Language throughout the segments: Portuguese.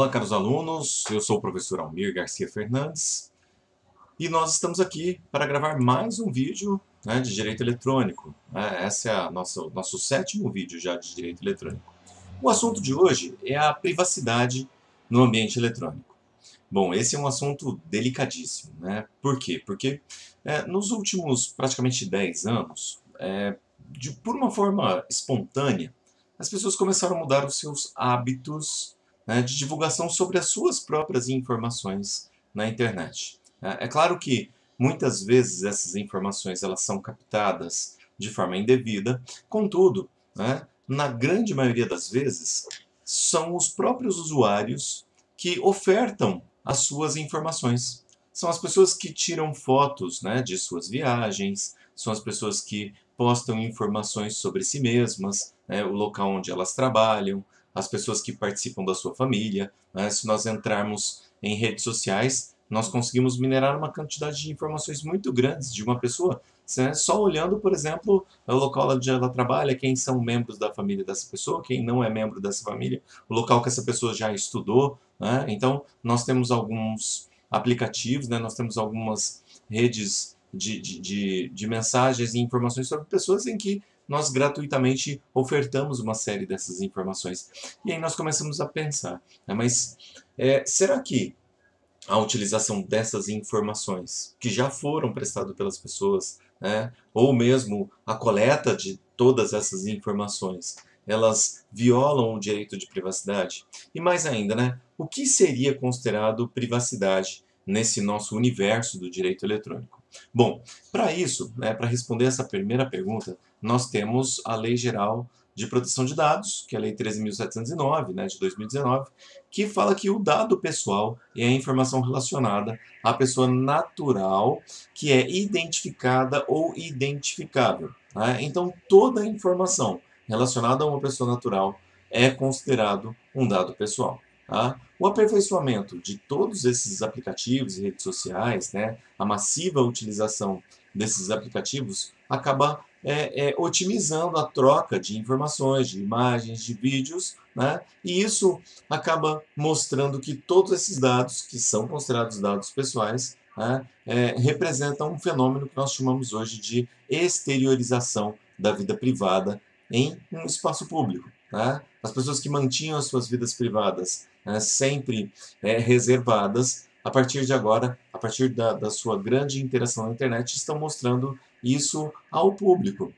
Olá, caros alunos, eu sou o professor Almir Garcia Fernandes e nós estamos aqui para gravar mais um vídeo, de Direito Eletrônico. Esse é nosso sétimo vídeo já de Direito Eletrônico. O assunto de hoje é a privacidade no ambiente eletrônico. Bom, esse é um assunto delicadíssimo, né? Por quê? Porque nos últimos praticamente 10 anos, por uma forma espontânea, as pessoas começaram a mudar os seus hábitos, de divulgação sobre as suas próprias informações na internet. É claro que muitas vezes essas informações elas são captadas de forma indevida, contudo, na grande maioria das vezes, são os próprios usuários que ofertam as suas informações. São as pessoas que tiram fotos, de suas viagens, são as pessoas que postam informações sobre si mesmas, o local onde elas trabalham, as pessoas que participam da sua família. Se nós entrarmos em redes sociais, nós conseguimos minerar uma quantidade de informações muito grandes de uma pessoa, só olhando, por exemplo, o local onde ela trabalha, quem são membros da família dessa pessoa, quem não é membro dessa família, o local que essa pessoa já estudou. Então, nós temos alguns aplicativos, nós temos algumas redes de mensagens e informações sobre pessoas em que nós gratuitamente ofertamos uma série dessas informações. E aí nós começamos a pensar, mas será que a utilização dessas informações que já foram prestadas pelas pessoas, ou mesmo a coleta de todas essas informações, elas violam o direito de privacidade? E mais ainda, o que seria considerado privacidade nesse nosso universo do direito eletrônico? Bom, para isso, para responder essa primeira pergunta, nós temos a Lei Geral de Proteção de Dados, que é a Lei 13.709, de 2019, que fala que o dado pessoal é a informação relacionada à pessoa natural que é identificada ou identificável. Então, toda informação relacionada a uma pessoa natural é considerado um dado pessoal. O aperfeiçoamento de todos esses aplicativos e redes sociais, a massiva utilização desses aplicativos acaba otimizando a troca de informações, de imagens, de vídeos, e isso acaba mostrando que todos esses dados, que são considerados dados pessoais, representam um fenômeno que nós chamamos hoje de exteriorização da vida privada em um espaço público. As pessoas que mantinham as suas vidas privadas sempre reservadas, a partir de agora, a partir da sua grande interação na internet, estão mostrando isso ao público.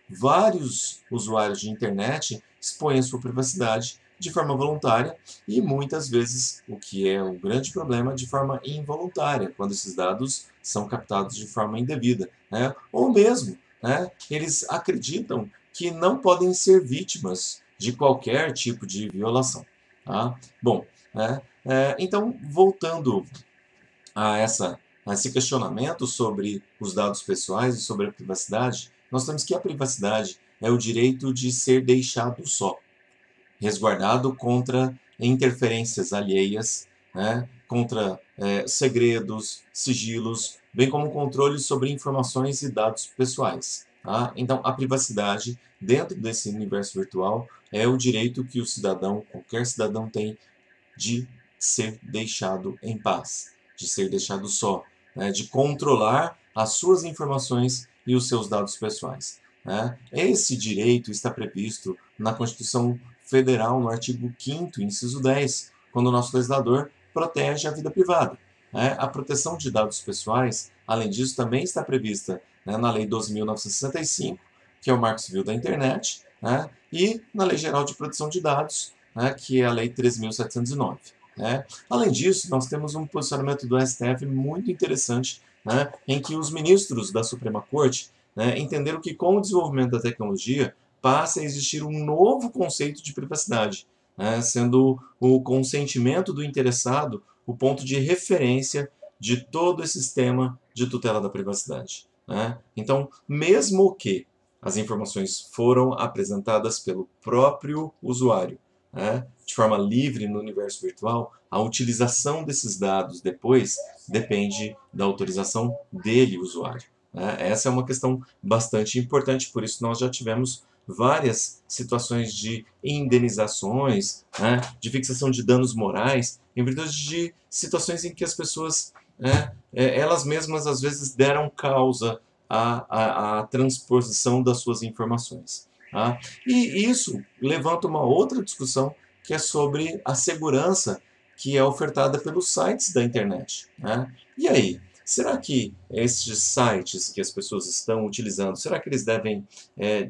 Vários usuários de internet expõem a sua privacidade de forma voluntária e muitas vezes, o que é um grande problema, de forma involuntária, quando esses dados são captados de forma indevida. Ou mesmo, eles acreditam que não podem ser vítimas de qualquer tipo de violação. Bom, então, voltando a esse questionamento sobre os dados pessoais e sobre a privacidade, nós temos que a privacidade é o direito de ser deixado só, resguardado contra interferências alheias, contra segredos, sigilos, bem como controle sobre informações e dados pessoais. Então, a privacidade, dentro desse universo virtual, é o direito que o cidadão, qualquer cidadão tem de ser deixado em paz, de ser deixado só, de controlar as suas informações e os seus dados pessoais. Esse direito está previsto na Constituição Federal, no artigo 5º, inciso 10, quando o nosso legislador protege a vida privada. A proteção de dados pessoais, além disso, também está prevista na Lei 12.965, que é o Marco Civil da Internet, e na Lei Geral de Proteção de Dados, que é a Lei 13.709. Além disso, nós temos um posicionamento do STF muito interessante, em que os ministros da Suprema Corte entenderam que com o desenvolvimento da tecnologia passa a existir um novo conceito de privacidade, sendo o consentimento do interessado o ponto de referência de todo esse sistema de tutela da privacidade. Então, mesmo que as informações foram apresentadas pelo próprio usuário, de forma livre no universo virtual, a utilização desses dados depois depende da autorização dele, usuário. Essa é uma questão bastante importante, por isso nós já tivemos várias situações de indenizações, né, de fixação de danos morais, em virtude de situações em que as pessoas, né, elas mesmas às vezes deram causa à transposição das suas informações. Tá? E isso levanta uma outra discussão que é sobre a segurança que é ofertada pelos sites da internet. Né? E aí, será que esses sites que as pessoas estão utilizando, será que eles devem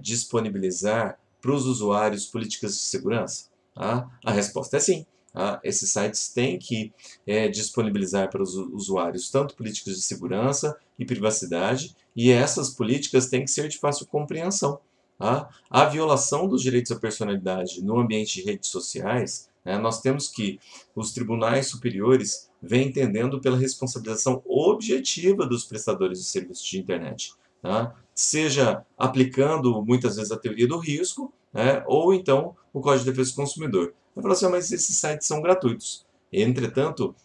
disponibilizar para os usuários políticas de segurança? Tá? A resposta é sim. Tá? Esses sites têm que disponibilizar para os usuários tanto políticas de segurança e privacidade, e essas políticas têm que ser de fácil compreensão. Tá? A violação dos direitos à personalidade no ambiente de redes sociais, né, nós temos que os tribunais superiores vêm entendendo pela responsabilização objetiva dos prestadores de serviços de internet. Tá? Seja aplicando muitas vezes a teoria do risco, né, ou então o Código de Defesa do Consumidor. Eu falo assim, mas esses sites são gratuitos. Entretanto,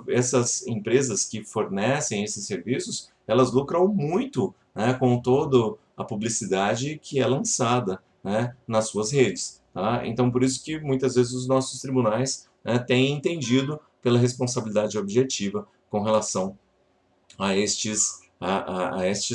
essas empresas que fornecem esses serviços, elas lucram muito, né, com toda a publicidade que é lançada, né, nas suas redes. Tá? Então, por isso que muitas vezes os nossos tribunais, né, têm entendido pela responsabilidade objetiva com relação a estes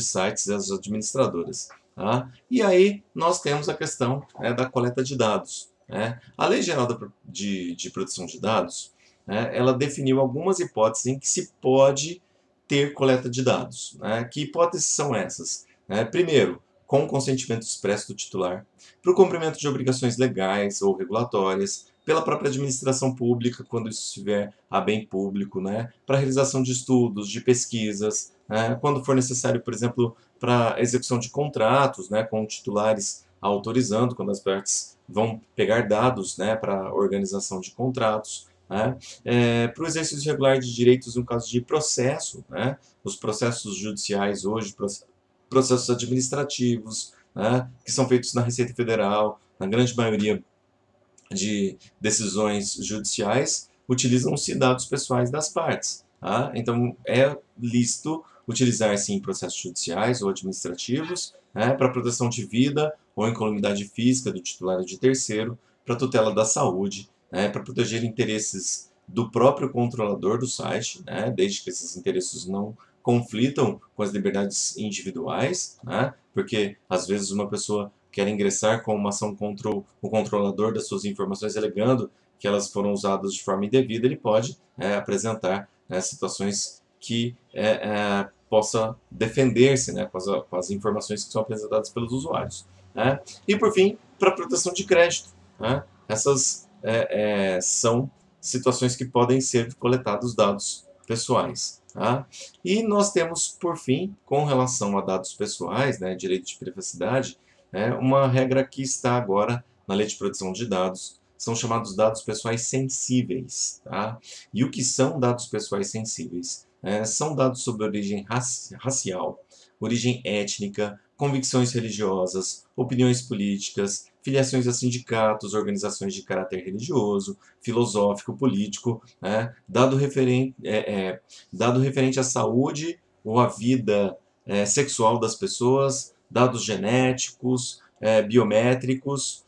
sites e as administradoras. Tá? E aí nós temos a questão, né, da coleta de dados. Né? A Lei Geral de Proteção de Dados, né, ela definiu algumas hipóteses em que se pode ter coleta de dados. Né? Que hipóteses são essas? Né? Primeiro, com consentimento expresso do titular, para o cumprimento de obrigações legais ou regulatórias, pela própria administração pública, quando isso estiver a bem público, né? Para a realização de estudos, de pesquisas, né? Quando for necessário, por exemplo, para execução de contratos, né? Com titulares autorizando, quando as partes vão pegar dados, né? Para a organização de contratos. Né? Para o exercício regular de direitos no caso de processo, né? Os processos judiciais hoje, processos administrativos, né? Que são feitos na Receita Federal, na grande maioria de decisões judiciais, utilizam-se dados pessoais das partes. Tá? Então, é lícito utilizar-se em processos judiciais ou administrativos, né, para proteção de vida ou incolumidade física do titular ou de terceiro, para tutela da saúde, né, para proteger interesses do próprio controlador do site, né, desde que esses interesses não conflitam com as liberdades individuais, né, porque às vezes uma pessoa quer ingressar com uma ação contra o controlador das suas informações, alegando que elas foram usadas de forma indevida, ele pode apresentar, né, situações que possa defender-se, né, com as informações que são apresentadas pelos usuários. Né? E, por fim, para proteção de crédito. Né? Essas são situações que podem ser coletados dados pessoais. Tá? E nós temos, por fim, com relação a dados pessoais, né, direito de privacidade, uma regra que está agora na Lei de Proteção de Dados, são chamados dados pessoais sensíveis. Tá? E o que são dados pessoais sensíveis? São dados sobre origem racial, origem étnica, convicções religiosas, opiniões políticas, filiações a sindicatos, organizações de caráter religioso, filosófico, político, né? dado referente à saúde ou à vida sexual das pessoas, dados genéticos, biométricos,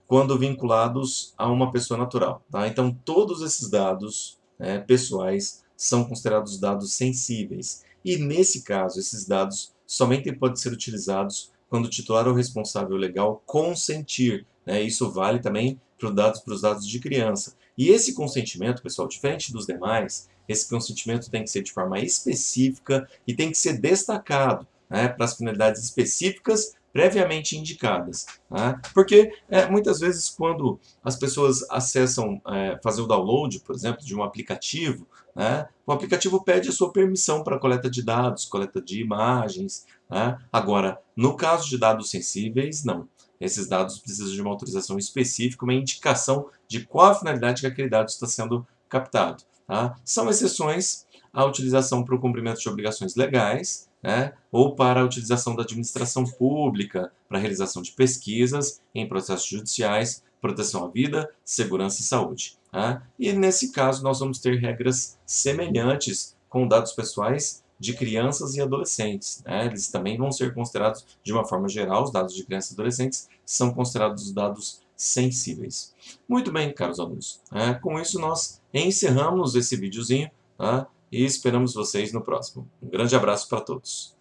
quando vinculados a uma pessoa natural. Tá? Então, todos esses dados pessoais são considerados dados sensíveis. E, nesse caso, esses dados somente podem ser utilizados quando o titular ou responsável legal consentir. Né? Isso vale também para os dados de criança. E esse consentimento, pessoal, diferente dos demais, esse consentimento tem que ser de forma específica e tem que ser destacado, né, para as finalidades específicas previamente indicadas. Né? Porque muitas vezes quando as pessoas acessam fazer o download, por exemplo, de um aplicativo, né, o aplicativo pede a sua permissão para coleta de dados, coleta de imagens. Né? Agora, no caso de dados sensíveis, não. Esses dados precisam de uma autorização específica, uma indicação de qual a finalidade que aquele dado está sendo captado. Tá? São exceções à utilização para o cumprimento de obrigações legais, né, ou para a utilização da administração pública para a realização de pesquisas em processos judiciais, proteção à vida, segurança e saúde. Tá? E nesse caso nós vamos ter regras semelhantes com dados pessoais de crianças e adolescentes, né? Eles também vão ser considerados, de uma forma geral, os dados de crianças e adolescentes são considerados dados sensíveis. Muito bem, caros alunos. Com isso, nós encerramos esse videozinho, tá? E esperamos vocês no próximo. Um grande abraço para todos.